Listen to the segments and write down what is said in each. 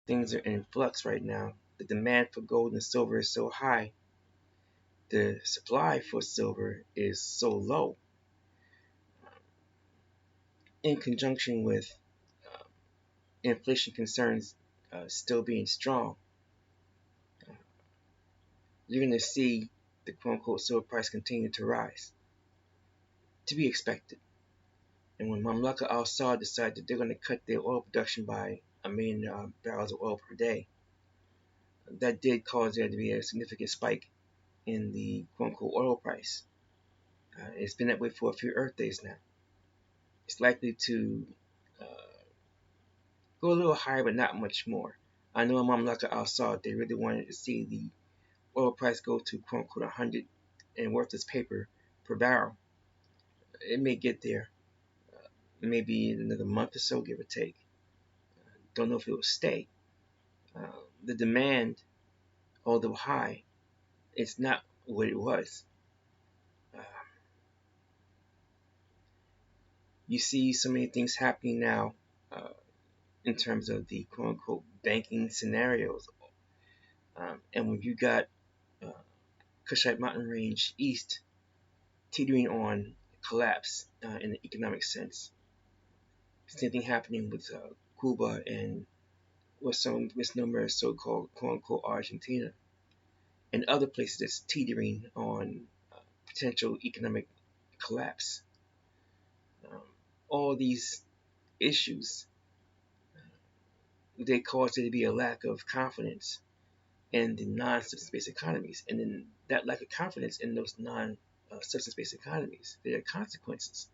things are in flux right now. The demand for gold and silver is so high. The supply for silver is so low. In conjunction with uh, inflation concerns still being strong, uh, you're going to see the quote-unquote silver price continue to rise. To be expected. And when Mamlaka al-Saud decided that they're going to cut their oil production by 1 million barrels of oil per day, that did cause there to be a significant spike in the quote-unquote oil price. It's been that way for a few Earth days now. It's likely to uh, go a little higher, but not much more. I know in Mamlaka al-Saud, they really wanted to see the oil price go to quote-unquote 100 and worthless paper per barrel. It may get there, maybe in another month or so, give or take. Don't know if it will stay. The demand, although high, it's not what it was. Uh, you see so many things happening now in terms of the quote-unquote banking scenarios. And when you got uh, Kushite mountain range east teetering on collapse in the economic sense. Same thing happening with Cuba and what some misnomer as so-called quote-unquote Argentina and other places that's teetering on potential economic collapse. Um, all these issues, they cause there to be a lack of confidence in the non-substance-based economies. And then that lack of confidence in those non-substance-based economies, there are consequences.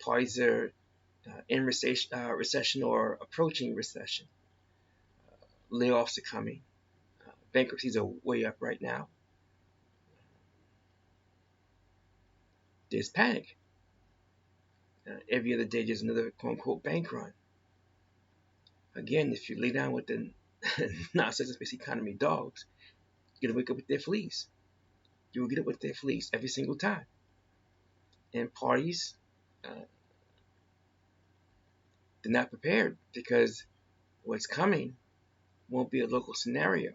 Parties are in recession or approaching recession. Layoffs are coming. Bankruptcies are way up right now. There's panic. Every other day there's another quote-unquote bank run. Again, if you lay down with the non-substance-based economy dogs, you're going to wake up with their fleas. You will get up with their fleas every single time. And parties, they're not prepared because what's coming won't be a local scenario.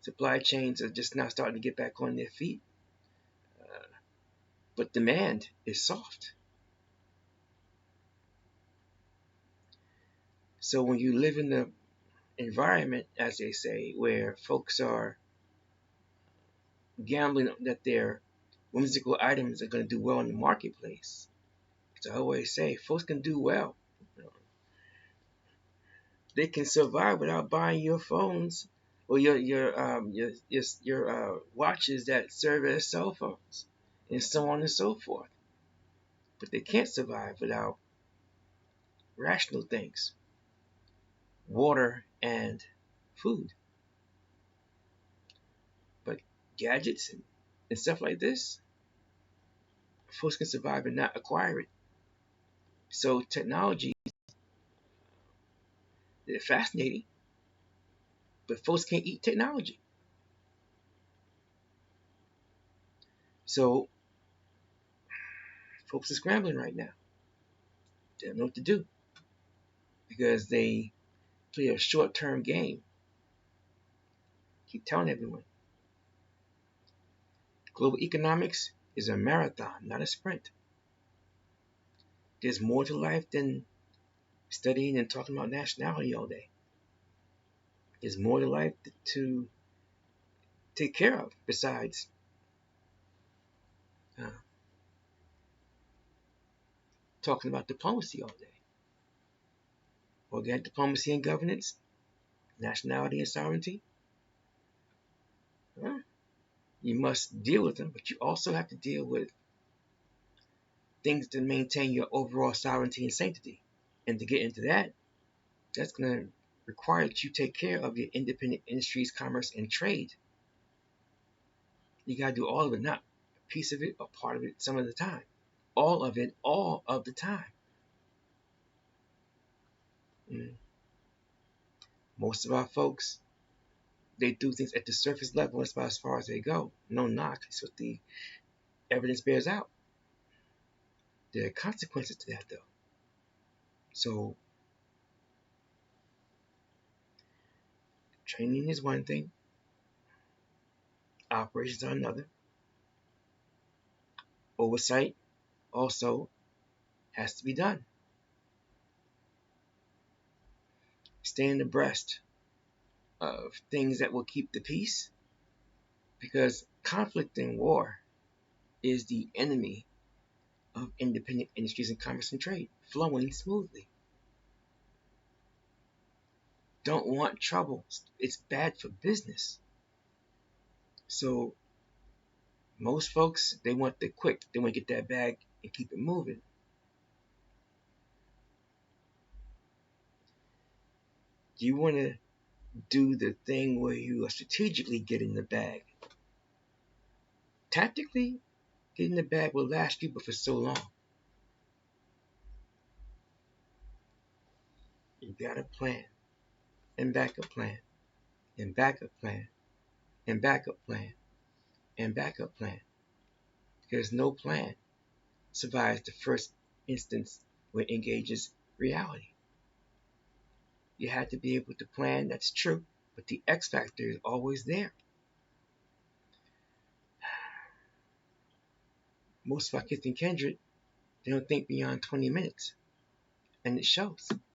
Supply chains are just now starting to get back on their feet. But demand is soft. So when you live in the environment, as they say, where folks are gambling that their whimsical items are going to do well in the marketplace, as I always say, folks can do well. They can survive without buying your phones or your watches that serve as cell phones, and so on and so forth. But they can't survive without rational things, water and food. But gadgets and stuff like this, folks can survive and not acquire it. So technology, they're fascinating, but folks can't eat technology. So folks are scrambling right now. They don't know what to do because they play a short-term game. Keep telling everyone. Global economics is a marathon, not a sprint. There's more to life than studying and talking about nationality all day. There's more to life to take care of besides uh, talking about diplomacy all day. Organic diplomacy and governance, nationality and sovereignty. You must deal with them, but you also have to deal with things to maintain your overall sovereignty and sanctity. And to get into that, that's going to require that you take care of your independent industries, commerce, and trade. You got to do all of it, not a piece of it or part of it some of the time. All of it, all of the time. Most of our folks, they do things at the surface level. That's about as far as they go. No knock. It's what the evidence bears out. There are consequences to that, though. So Training is one thing, operations are another. Oversight also has to be done. Staying abreast of things that will keep the peace, because conflict and war is the enemy of independent industries and commerce and trade flowing smoothly. Don't want trouble. It's bad for business. So most folks, they want the quick. They want to get that bag and keep it moving. You want to do the thing where you are strategically getting the bag. Tactically, getting the bag will last you, but for so long. You got a plan, and backup plan, and backup plan, and backup plan, and backup plan. Because no plan survives the first instance where it engages reality. You have to be able to plan, that's true, but the X factor is always there. Most of our kids and kindred, they don't think beyond 20 minutes, and it shows.